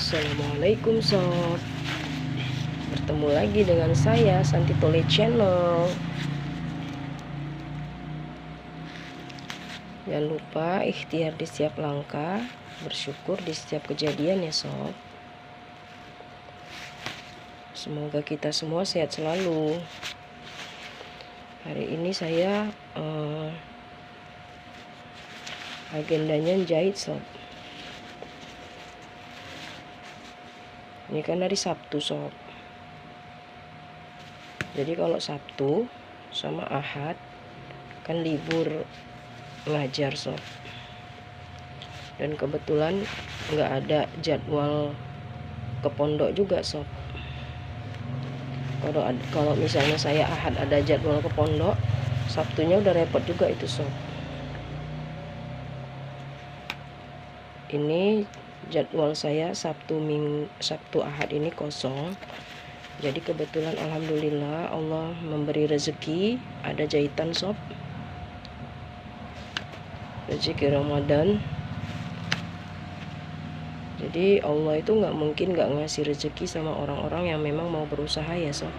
Assalamualaikum sob. Bertemu lagi dengan saya Santi Tole Channel. Jangan lupa ikhtiar di setiap langkah, bersyukur di setiap kejadian ya sob. Semoga kita semua sehat selalu. Hari ini saya agendanya jahit sob. Ini kan hari Sabtu sob. Jadi kalau Sabtu sama Ahad kan libur ngajar sob. Dan kebetulan nggak ada jadwal ke pondok juga sob. Kalau misalnya saya Ahad ada jadwal ke pondok, Sabtunya udah repot juga itu sob. Ini jadwal saya Sabtu Ahad ini kosong. Jadi kebetulan alhamdulillah Allah memberi rezeki, ada jahitan sob. Rezeki Ramadan. Jadi Allah itu nggak mungkin nggak ngasih rezeki sama orang-orang yang memang mau berusaha ya sob.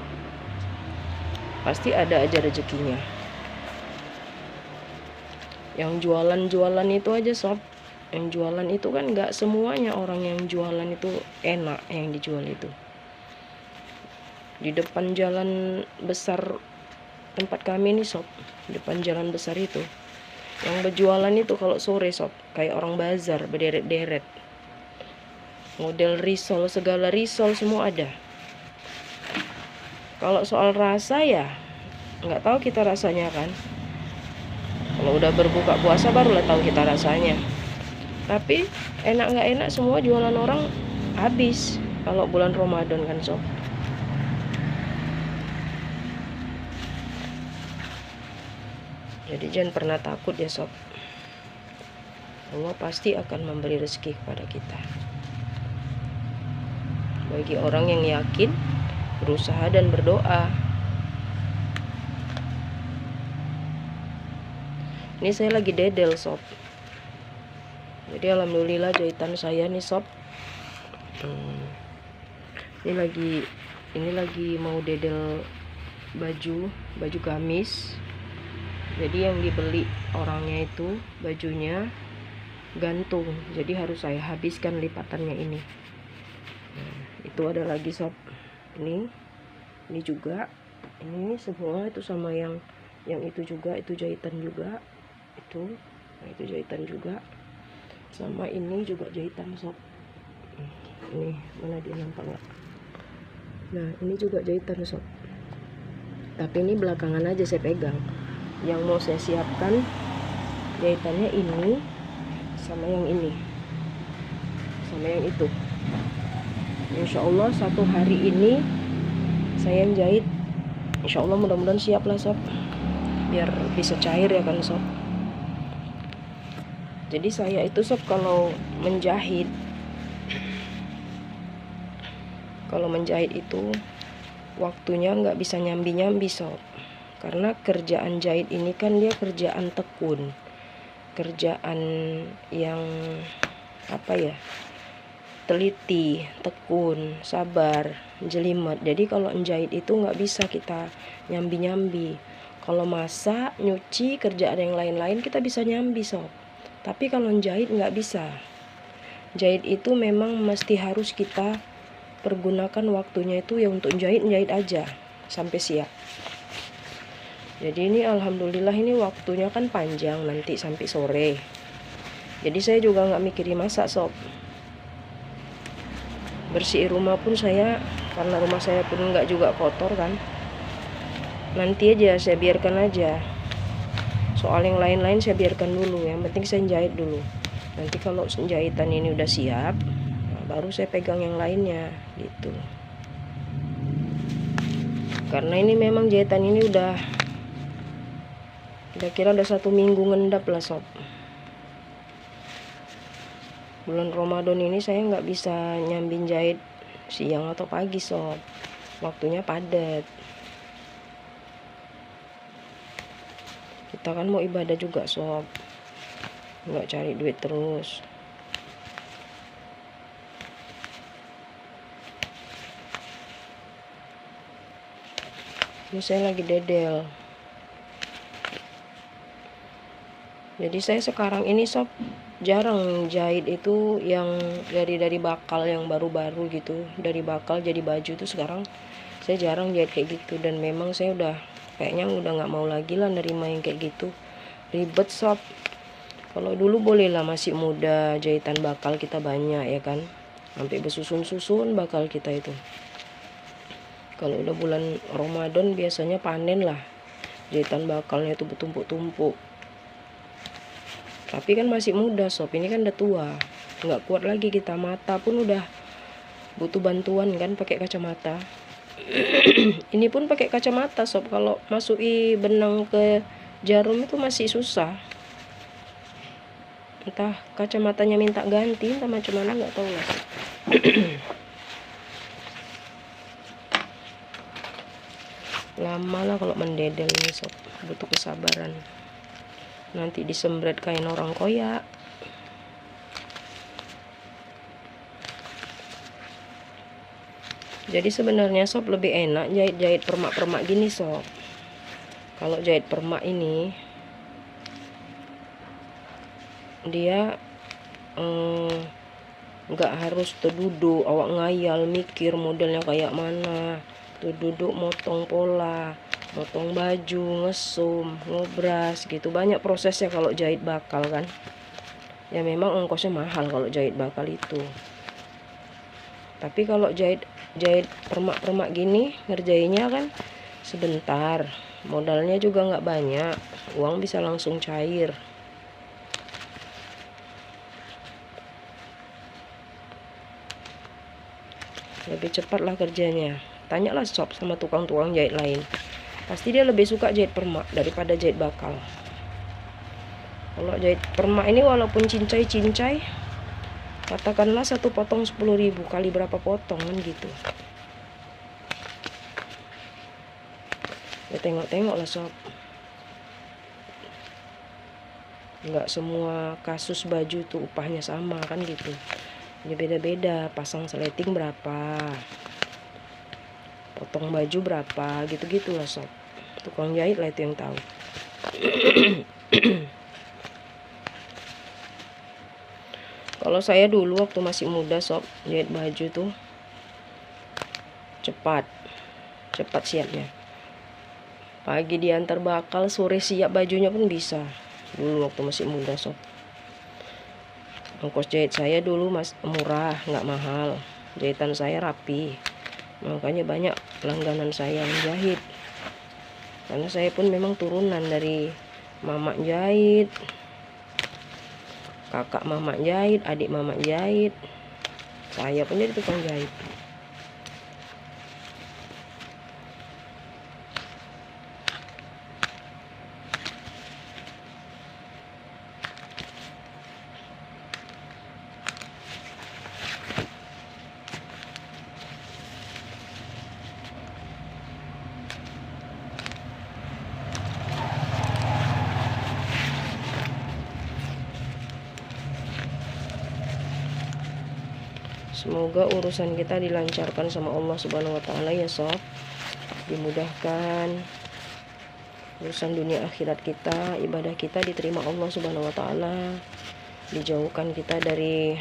Pasti ada aja rezekinya. Yang jualan itu aja sob. Yang jualan itu kan nggak semuanya orang yang jualan itu enak yang dijual itu. Di depan jalan besar tempat kami nih sob, depan jalan besar itu, yang berjualan itu kalau sore sob, kayak orang bazar, berderet-deret, model risol, segala risol semua ada. Kalau soal rasa ya nggak tahu kita rasanya kan. Kalau udah berbuka puasa barulah tahu kita rasanya. Tapi enak nggak enak semua jualan orang habis kalau bulan Ramadan kan sob. Jadi jangan pernah takut ya sob. Allah pasti akan memberi rezeki kepada kita. Bagi orang yang yakin, berusaha dan berdoa. Ini saya lagi dedel sob. Jadi alhamdulillah jahitan saya nih sob. Ini lagi mau dedel baju gamis. Jadi yang dibeli orangnya itu bajunya gantung, jadi harus saya habiskan lipatannya ini. Itu ada lagi sob. Ini juga, ini semua itu sama yang itu juga, itu jahitan juga, itu jahitan juga, sama ini juga jahitan sob. Ini mana dia nampak nggak? Nah ini juga jahitan sob. Tapi ini belakangan aja saya pegang. Yang mau saya siapkan jahitannya ini sama yang ini sama yang itu. Insya Allah satu hari ini saya jahit. Insya Allah mudah-mudahan siap lah sob, biar bisa cair ya kan sob. Jadi saya itu sob kalau menjahit itu waktunya nggak bisa nyambi sob. Karena kerjaan jahit ini kan dia kerjaan tekun, kerjaan yang teliti, tekun, sabar, jelimet. Jadi kalau menjahit itu nggak bisa kita nyambi. Kalau masak, nyuci, kerjaan yang lain-lain kita bisa nyambi sob. Tapi kalau menjahit nggak bisa. Jahit itu memang mesti harus kita pergunakan waktunya itu ya untuk jahit aja sampai siap. Jadi ini alhamdulillah ini waktunya kan panjang, nanti sampai sore. Jadi saya juga nggak mikirin masak sob. Bersihin rumah pun saya, karena rumah saya pun nggak juga kotor kan, nanti aja saya biarkan aja. Soal yang lain-lain saya biarkan dulu, yang penting saya jahit dulu. Nanti kalau jahitan ini udah siap, baru saya pegang yang lainnya gitu. Karena ini memang jahitan ini udah kira-kira udah 1 minggu ngendap lah sob. Bulan Ramadan ini saya nggak bisa nyambin jahit siang atau pagi sob, waktunya padat. Kita kan mau ibadah juga sob, nggak cari duit terus. Ini saya lagi dedel. Jadi saya sekarang ini sob jarang jahit itu yang dari bakal yang baru-baru gitu. Dari bakal jadi baju itu sekarang saya jarang jahit kayak gitu. Dan memang saya kayaknya udah nggak mau lagi lah nerima yang kayak gitu. Ribet sob. Kalau dulu boleh lah, masih muda, jahitan bakal kita banyak ya kan. Sampai bersusun-susun bakal kita itu. Kalau udah bulan Ramadan biasanya panen lah. Jahitan bakalnya itu bertumpuk-tumpuk. Tapi kan masih muda sob, ini kan udah tua, nggak kuat lagi kita, mata pun udah butuh bantuan kan pakai kacamata. Ini pun pakai kacamata sob, kalau masuki benang ke jarum itu masih susah. Entah kacamatanya minta ganti, entah macam mana nggak tahu lah. Lama lah kalau mendedel nih sob, butuh kesabaran. Nanti disembret kain orang koyak. Jadi sebenarnya sob lebih enak jahit permak-permak gini sob. Kalau jahit permak ini dia nggak harus terduduk, awak ngayal mikir modelnya kayak mana, terduduk motong pola, motong baju, ngesum, ngobras gitu. Banyak prosesnya kalau jahit bakal kan. Ya memang ongkosnya mahal kalau jahit bakal itu. Tapi kalau jahit permak-permak gini ngerjainnya kan sebentar. Modalnya juga nggak banyak. Uang bisa langsung cair. Lebih cepat lah kerjanya. Tanyalah sob sama tukang-tukang jahit lain. Pasti dia lebih suka jahit permak daripada jahit bakal. Kalau jahit permak ini walaupun cincai, katakanlah satu potong 10.000, kali berapa potong kan gitu. Ya tengok-tengok lah sob. Nggak semua kasus baju tuh upahnya sama kan gitu. Ini beda-beda, pasang seleting berapa, potong baju berapa, gitu-gitu lah sob. Tukang jahit lah itu yang tahu. Kalau saya dulu waktu masih muda sob, jahit baju tuh cepat siapnya. Pagi diantar bakal, sore siap bajunya pun bisa. Dulu waktu masih muda sob. Ongkos jahit saya dulu murah, nggak mahal. Jahitan saya rapi. Makanya banyak langganan saya yang jahit. Karena saya pun memang turunan dari mama jahit, kakak mama jahit, adik mama jahit. Saya pun jadi tukang jahit. Semoga urusan kita dilancarkan sama Allah Subhanahu wa taala ya sob. Dimudahkan urusan dunia akhirat kita, ibadah kita diterima Allah Subhanahu wa taala. Dijauhkan kita dari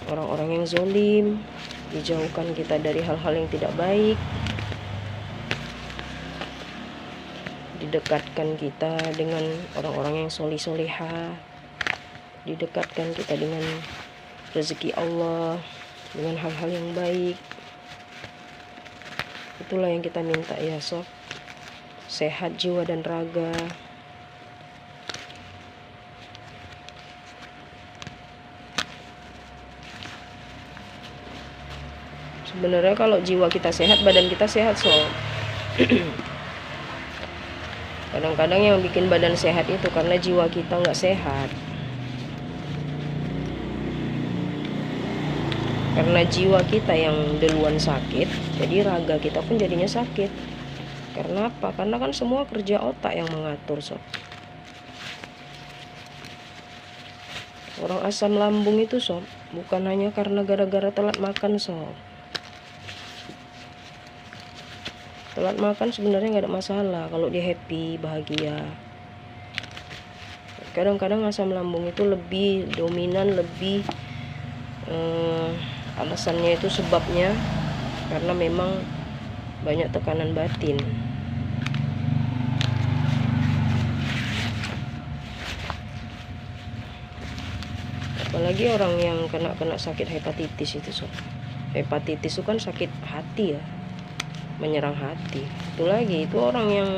orang-orang yang zolim, dijauhkan kita dari hal-hal yang tidak baik. Didekatkan kita dengan orang-orang yang solih-solihah. Didekatkan kita dengan rezeki Allah, dengan hal-hal yang baik. Itulah yang kita minta ya sob. Sehat jiwa dan raga. Sebenarnya kalau jiwa kita sehat, badan kita sehat sob. Kadang-kadang yang bikin badan sehat itu karena jiwa kita nggak sehat. Karena jiwa kita yang duluan sakit, jadi raga kita pun jadinya sakit. Karena apa? Karena kan semua kerja otak yang mengatur sob. Orang asam lambung itu sob, bukan hanya karena gara-gara telat makan sob. Telat makan sebenarnya nggak ada masalah kalau dia happy, bahagia. Kadang-kadang asam lambung itu lebih dominan, lebih alasannya itu sebabnya karena memang banyak tekanan batin. Apalagi orang yang kena sakit hepatitis itu, sob. Hepatitis itu kan sakit hati ya, menyerang hati. Itu lagi, itu orang yang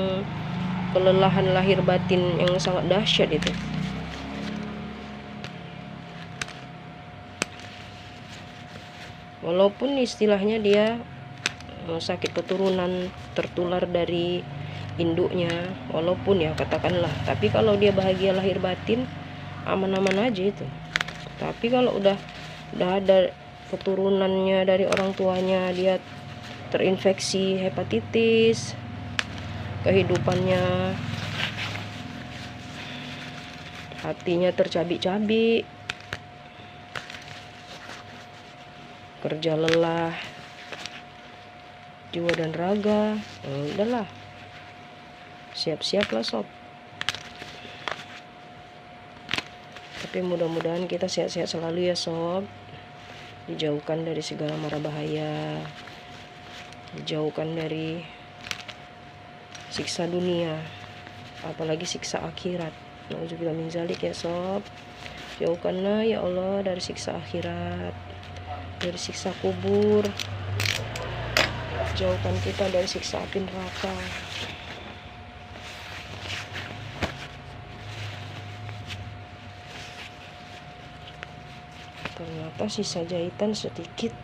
kelelahan lahir batin yang sangat dahsyat itu. Walaupun istilahnya dia sakit keturunan tertular dari induknya, walaupun ya katakanlah, tapi kalau dia bahagia lahir batin, aman-aman aja itu. Tapi kalau udah ada keturunannya dari orang tuanya, dia terinfeksi hepatitis, kehidupannya hatinya tercabik-cabik, kerja lelah, jiwa dan raga, udahlah, siap-siaplah sob. Tapi mudah-mudahan kita sehat-sehat selalu ya sob, dijauhkan dari segala mara bahaya, dijauhkan dari siksa dunia, apalagi siksa akhirat. Nauzubillah min zalik ya sob. Jauhkanlah ya Allah dari siksa akhirat, dari siksa kubur, jauhkan kita dari siksa api neraka. Ternyata sisa jahitan sedikit.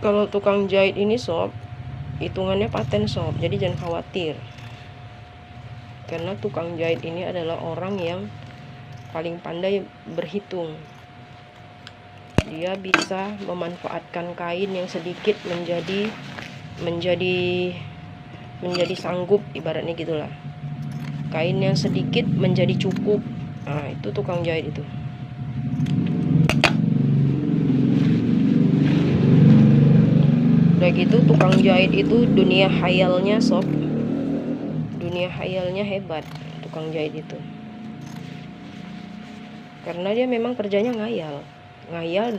Kalau tukang jahit ini sob, hitungannya paten sob, jadi jangan khawatir. Karena tukang jahit ini adalah orang yang paling pandai berhitung. Dia bisa memanfaatkan kain yang sedikit menjadi sanggup, ibaratnya gitulah. Kain yang sedikit menjadi cukup. Nah, itu tukang jahit itu. Udah gitu tukang jahit itu dunia khayalnya sob. Dunia khayalnya hebat tukang jahit itu. Karena dia memang kerjanya ngayal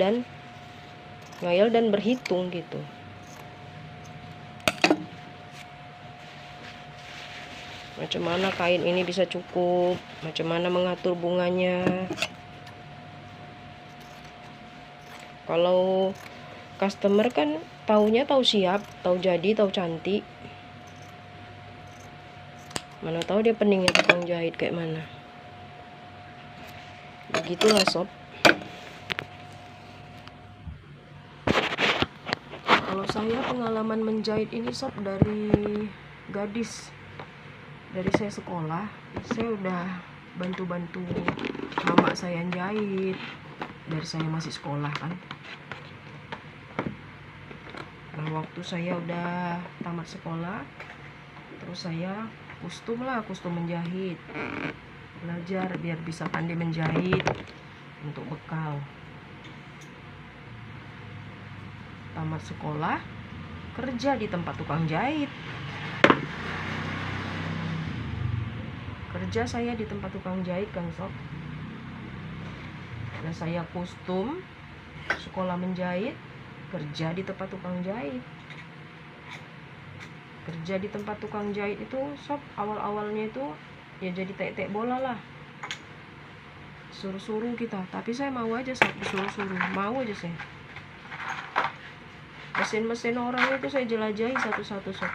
dan berhitung gitu. Macam mana kain ini bisa cukup, macam mana mengatur bunganya. Kalau customer kan taunya tahu siap, tahu jadi, tahu cantik. Mana tahu dia peningnya tukang jahit kayak mana. Begitulah sob. Kalau saya pengalaman menjahit ini sob dari gadis. Dari saya sekolah, saya udah bantu-bantu mama saya yang jahit. Dari saya masih sekolah kan. Nah, waktu saya udah tamat sekolah, terus saya kostum menjahit, belajar biar bisa pandai menjahit untuk bekal. Tamat sekolah, kerja di tempat tukang jahit. Kerja saya di tempat tukang jahit kan sob. Nah, saya kostum, sekolah menjahit, kerja di tempat tukang jahit. Kerja di tempat tukang jahit itu sob, awal-awalnya itu ya jadi tek-tek bola lah, suruh-suruh kita. Tapi saya mau aja sob, disuruh-suruh, mau aja saya. Mesin-mesin orang itu saya jelajahi satu-satu sob.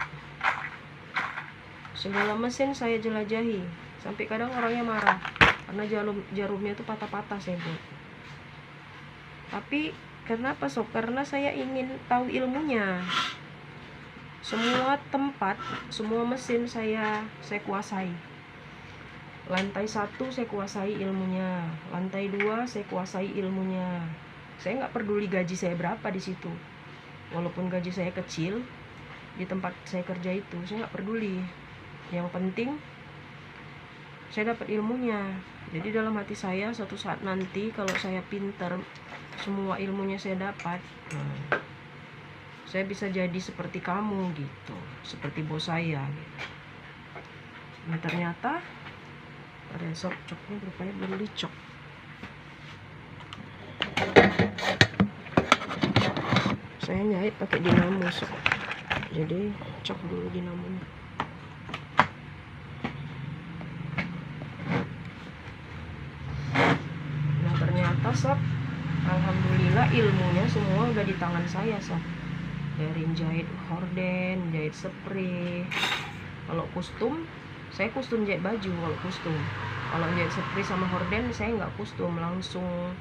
Segala mesin saya jelajahi, sampai kadang orangnya marah karena jarumnya itu patah-patah saya buat. Tapi kenapa sob? Karena saya ingin tahu ilmunya. Semua tempat, semua mesin saya kuasai. Lantai 1 saya kuasai ilmunya, lantai 2 saya kuasai ilmunya. Saya nggak peduli gaji saya berapa di situ. Walaupun gaji saya kecil di tempat saya kerja itu, saya nggak peduli. Yang penting saya dapat ilmunya. Jadi dalam hati saya, suatu saat nanti kalau saya pintar, semua ilmunya saya dapat, saya bisa jadi seperti kamu gitu, seperti bos saya gitu. Nah ternyata pada esok coknya rupanya belum dicok. Saya jahit pakai dinamo sob. Jadi cok dulu dinamonya. Nah ternyata sob, alhamdulillah ilmunya semua udah di tangan saya sob. Dari jahit horden, jahit spray. Kalau kostum, saya kostum jahit baju. Kalau kostum, kalau jahit spray sama horden saya nggak kostum, langsung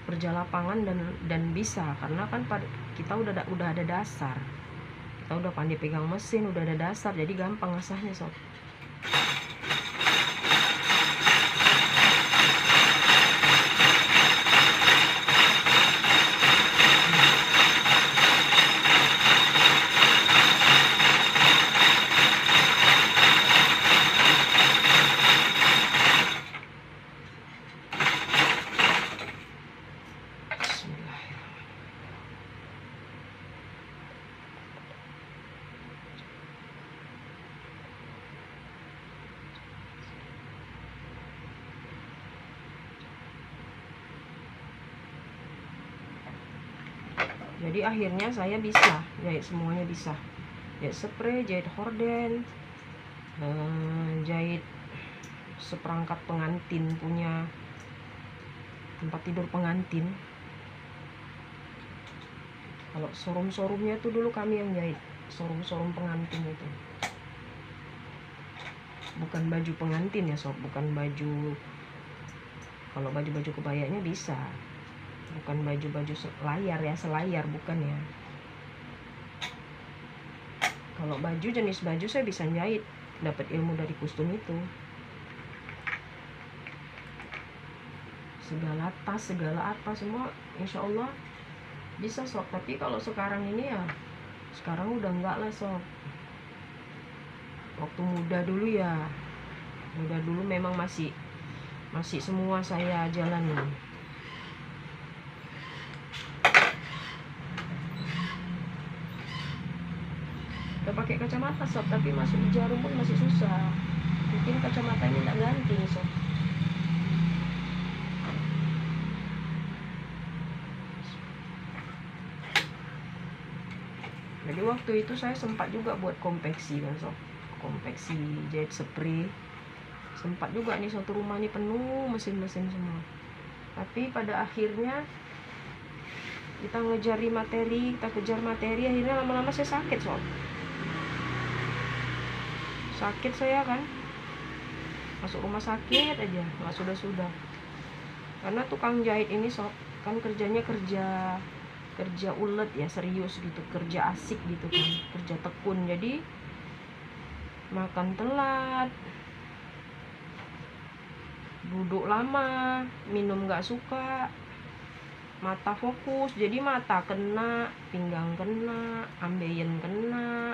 kerja lapangan dan bisa, karena kan kita udah ada dasar, kita udah pandai pegang mesin, udah ada dasar, jadi gampang ngasahnya sob. Jadi akhirnya saya bisa jahit semuanya, bisa jahit spray, jahit horden, jahit seperangkat pengantin punya tempat tidur pengantin. Kalau showroom-showroomnya tuh dulu kami yang jahit, showroom pengantin itu. Bukan baju pengantin ya sob, bukan baju, kalau baju-baju kebayanya bisa, bukan baju-baju layar ya, selayar bukan ya. Kalau baju, jenis baju saya bisa jahit, dapat ilmu dari kostum itu. Segala tas, segala apa semua insya Allah bisa sob. Tapi kalau sekarang ini ya, sekarang udah enggak lah sob. Waktu muda dulu ya, muda dulu memang masih semua saya jalani. Udah pakai kacamata sob, tapi masuk di jarum pun masih susah. Mungkin kacamata ini tak ganti sob. Jadi waktu itu saya sempat juga buat konveksi kan sob, konveksi jahit spray. Sempat juga nih, suatu rumah nih penuh mesin-mesin semua. Tapi pada akhirnya kita kejar materi, akhirnya lama-lama saya sakit sob. Sakit saya kan, masuk rumah sakit aja, nggak sudah. Karena tukang jahit ini sob, kan kerjanya kerja ulet ya, serius gitu, kerja asik gitu kan, kerja tekun. Jadi makan telat, duduk lama, minum nggak suka, mata fokus, jadi mata kena, pinggang kena, ambeien kena,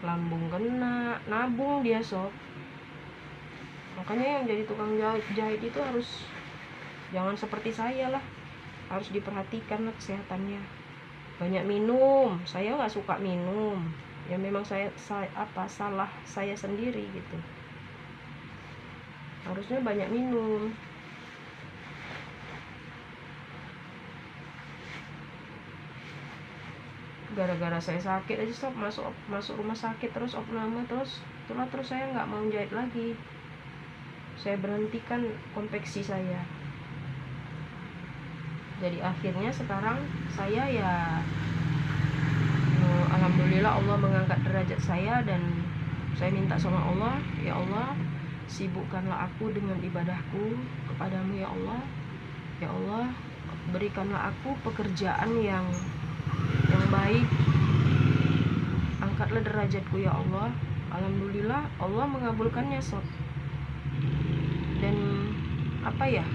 lambung kena, nabung dia sob. Makanya yang jadi tukang jahit itu harus jangan seperti saya lah, harus diperhatikan lah kesehatannya. Banyak minum, saya nggak suka minum ya, memang salah saya sendiri gitu. Harusnya banyak minum. Gara-gara saya sakit aja sob, masuk rumah sakit terus, opname terus saya nggak mau jahit lagi. Saya berhentikan konveksi saya. Jadi akhirnya sekarang saya ya, alhamdulillah Allah mengangkat derajat saya, dan saya minta sama Allah, ya Allah, sibukkanlah aku dengan ibadahku kepadamu ya Allah. Ya Allah, berikanlah aku pekerjaan yang baik, angkatlah derajatku ya Allah. Alhamdulillah Allah mengabulkannya sob. Dan apa ya,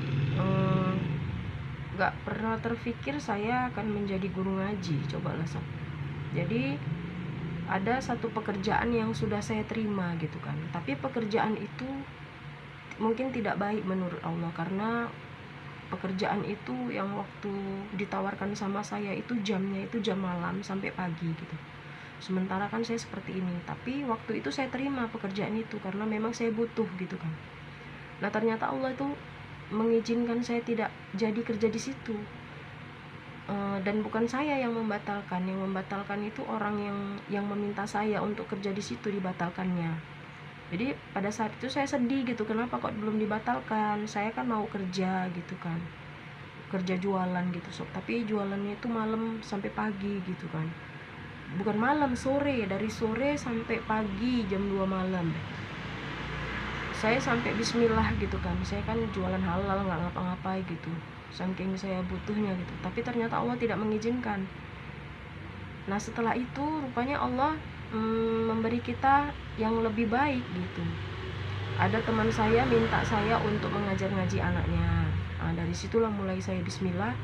gak pernah terfikir saya akan menjadi guru ngaji, cobalah sob. Jadi ada satu pekerjaan yang sudah saya terima gitu kan, tapi pekerjaan itu mungkin tidak baik menurut Allah, karena pekerjaan itu yang waktu ditawarkan sama saya itu jamnya itu jam malam sampai pagi gitu. Sementara kan saya seperti ini, tapi waktu itu saya terima pekerjaan itu karena memang saya butuh gitu kan. Nah ternyata Allah itu mengizinkan saya tidak jadi kerja di situ. Dan bukan saya yang membatalkan itu orang yang meminta saya untuk kerja di situ dibatalkannya. Jadi pada saat itu saya sedih gitu, kenapa kok belum dibatalkan, saya kan mau kerja gitu kan, kerja jualan gitu sob, tapi jualannya itu malam sampai pagi gitu kan, bukan malam, sore, dari sore sampai pagi jam 2 malam saya sampai bismillah gitu kan, saya kan jualan halal nggak ngapa-ngapain gitu, saking saya butuhnya gitu, tapi ternyata Allah tidak mengizinkan. Nah setelah itu rupanya Allah memberi kita yang lebih baik gitu. Ada teman saya minta saya untuk mengajar ngaji anaknya. Nah, dari situlah mulai saya bismillah,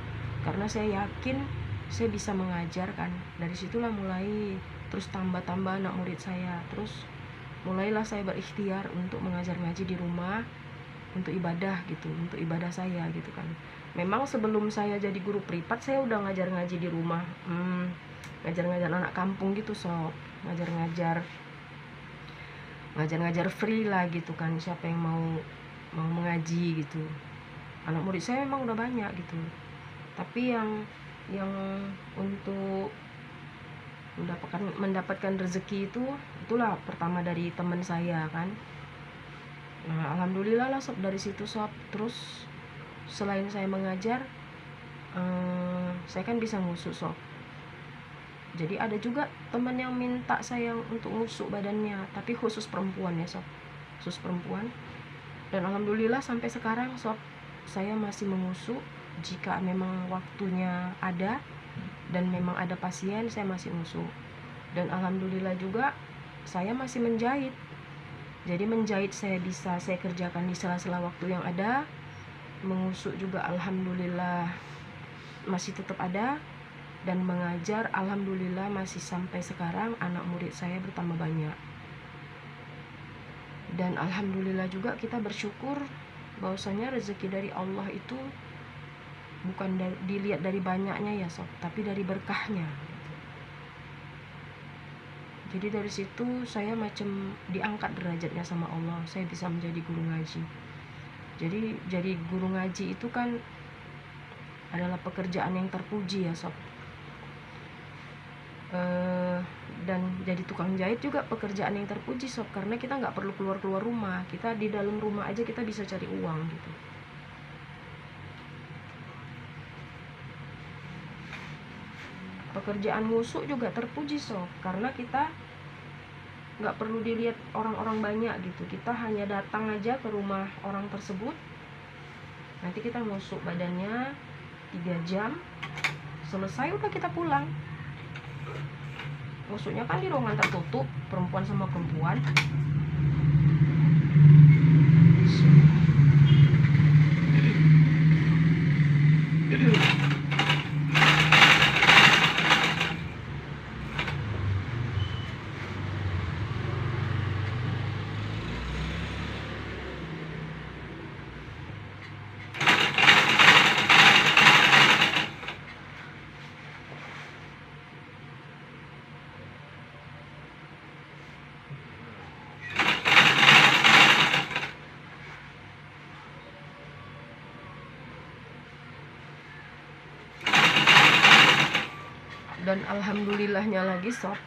karena saya yakin saya bisa mengajar kan. Dari situlah mulai terus tambah-tambah anak murid saya. Terus mulailah saya berikhtiar untuk mengajar ngaji di rumah untuk ibadah gitu, untuk ibadah saya gitu kan. Memang sebelum saya jadi guru privat saya udah ngajar ngaji di rumah, ngajar-ngajar anak kampung gitu sob, ngajar-ngajar free lah gitu kan, siapa yang mau mengaji gitu. Anak murid saya memang udah banyak gitu, tapi yang untuk mendapatkan rezeki itulah pertama dari teman saya kan. Nah alhamdulillah lah sob, dari situ sob. Terus selain saya mengajar, saya kan bisa ngusuk sob. Jadi ada juga teman yang minta saya untuk ngusuk badannya, tapi khusus perempuan ya sob, khusus perempuan. Dan alhamdulillah sampai sekarang sob, saya masih mengusuk jika memang waktunya ada dan memang ada pasien, saya masih ngusuk. Dan alhamdulillah juga saya masih menjahit. Jadi menjahit saya kerjakan di sela-sela waktu yang ada. Mengusuk juga alhamdulillah masih tetap ada. Dan mengajar alhamdulillah masih sampai sekarang, anak murid saya bertambah banyak. Dan alhamdulillah juga kita bersyukur bahwasanya rezeki dari Allah itu bukan dilihat dari banyaknya ya sob, tapi dari berkahnya. Jadi dari situ saya macam diangkat derajatnya sama Allah, saya bisa menjadi guru ngaji. Jadi guru ngaji itu kan adalah pekerjaan yang terpuji ya sob. Dan jadi tukang jahit juga pekerjaan yang terpuji sob, karena kita nggak perlu keluar rumah, kita di dalam rumah aja kita bisa cari uang gitu. Pekerjaan ngusuk juga terpuji sob, karena kita nggak perlu dilihat orang-orang banyak gitu, kita hanya datang aja ke rumah orang tersebut, nanti kita ngusuk badannya 3 jam, selesai udah kita pulang. Ngusuknya kan di ruangan tertutup, perempuan sama perempuan. Dan alhamdulillahnya lagi sob,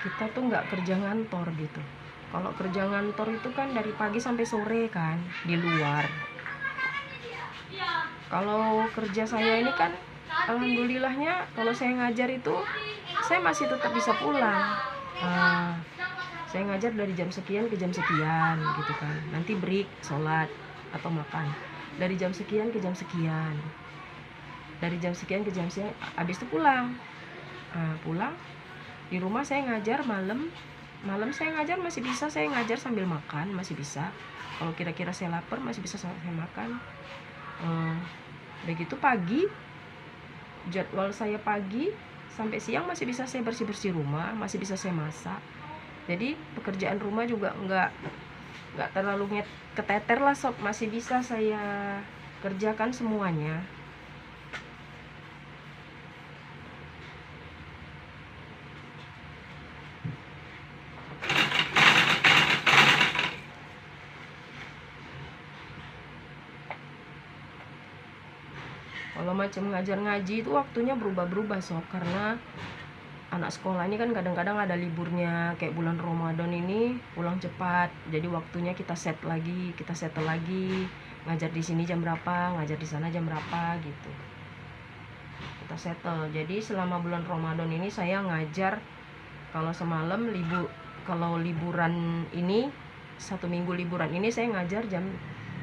kita tuh nggak kerja ngantor gitu. Kalau kerja ngantor itu kan dari pagi sampai sore kan di luar. Kalau kerja saya ini kan alhamdulillahnya, kalau saya ngajar itu saya masih tetap bisa pulang. Saya ngajar dari jam sekian ke jam sekian gitu kan, nanti break sholat atau makan dari jam sekian ke jam sekian, dari jam sekian ke jam sekian, habis itu pulang. Pulang di rumah saya ngajar malam saya ngajar, masih bisa saya ngajar sambil makan, masih bisa. Kalau kira-kira saya lapar masih bisa saya makan. Begitu pagi, jadwal saya pagi sampai siang masih bisa saya bersih-bersih rumah, masih bisa saya masak. Jadi pekerjaan rumah juga nggak terlalu keteter lah sob, masih bisa saya kerjakan semuanya. Kalau macam ngajar ngaji itu waktunya berubah-berubah sob, karena anak sekolah ini kan kadang-kadang ada liburnya, kayak bulan Ramadan ini pulang cepat, jadi waktunya kita settle lagi, ngajar di sini jam berapa, ngajar di sana jam berapa gitu, kita settle. Jadi selama bulan Ramadan ini saya ngajar, kalau semalam kalau liburan ini, 1 minggu liburan ini saya ngajar jam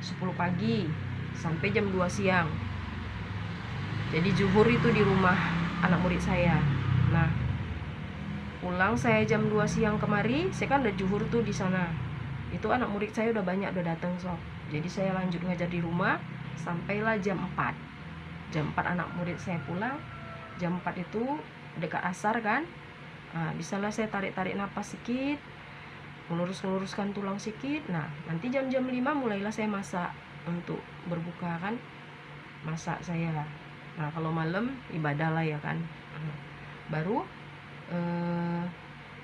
10 pagi sampai jam 2 siang. Jadi zuhur itu di rumah anak murid saya. Nah, pulang saya jam 2 siang kemari, saya kan udah zuhur tuh di sana. Itu anak murid saya udah banyak, udah datang sob. Jadi saya lanjut ngajar di rumah sampailah jam 4. Jam 4 anak murid saya pulang. Jam 4 itu dekat asar kan. Nah, bisalah saya tarik-tarik napas sedikit, meluruskan tulang sedikit. Nah, nanti jam-jam 5 mulailah saya masak untuk berbuka kan. Masak saya. Nah, kalau malam ibadah lah ya kan. Baru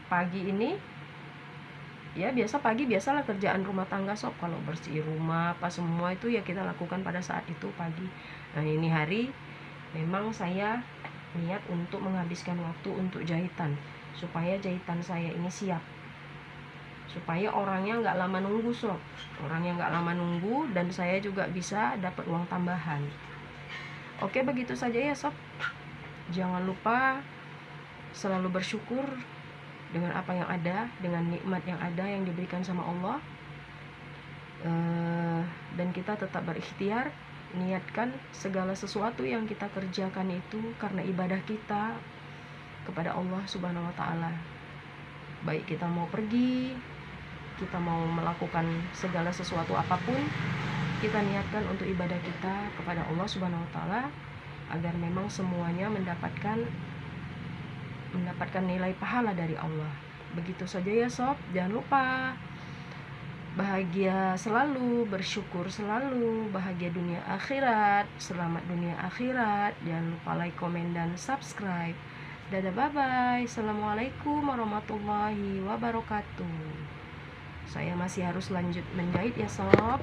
pagi ini ya biasalah kerjaan rumah tangga sob. Kalau bersih rumah apa semua itu ya kita lakukan pada saat itu pagi. Nah, ini hari memang saya niat untuk menghabiskan waktu untuk jahitan, supaya jahitan saya ini siap, supaya orangnya nggak lama nunggu sob. Orangnya nggak lama nunggu dan saya juga bisa dapat uang tambahan. Oke, begitu saja ya sob. Jangan lupa selalu bersyukur dengan apa yang ada, dengan nikmat yang ada yang diberikan sama Allah. Dan kita tetap berikhtiar, niatkan segala sesuatu yang kita kerjakan itu karena ibadah kita kepada Allah Subhanahu wa Ta'ala. Baik kita mau pergi, kita mau melakukan segala sesuatu apapun, kita niatkan untuk ibadah kita kepada Allah Subhanahu wa Ta'ala, agar memang semuanya mendapatkan nilai pahala dari Allah. Begitu saja ya sob. Jangan lupa bahagia selalu, bersyukur selalu, bahagia dunia akhirat, selamat dunia akhirat. Jangan lupa like, komen, dan subscribe. Dadah, bye bye. Assalamualaikum warahmatullahi wabarakatuh. Saya masih harus lanjut menjahit ya sob.